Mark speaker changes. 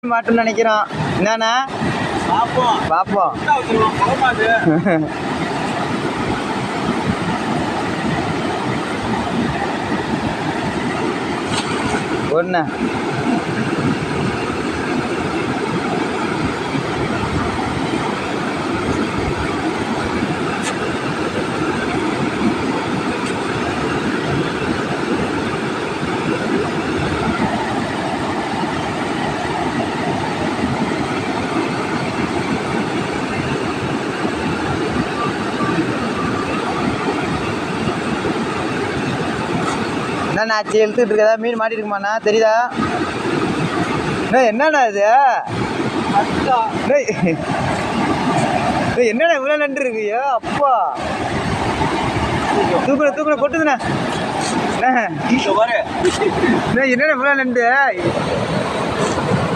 Speaker 1: மாட்டோம்னு நினைக்கிறோம். என்னண்ணா பார்ப்போம். ஒன்று என்னண்ணா ஆச்சு? இழுத்துட்டு இருக்கதா? மீன் மாட்டிருக்குமாண்ணா? தெரியுதா? என்னண்ணா இது? என்னண்ணா இவ்வளோ நண்டு இருக்குயோ? அப்பா தூக்குன தூக்குன கொட்டுதுண்ணா. என்னண்ணா இவ்வளோ நண்டு?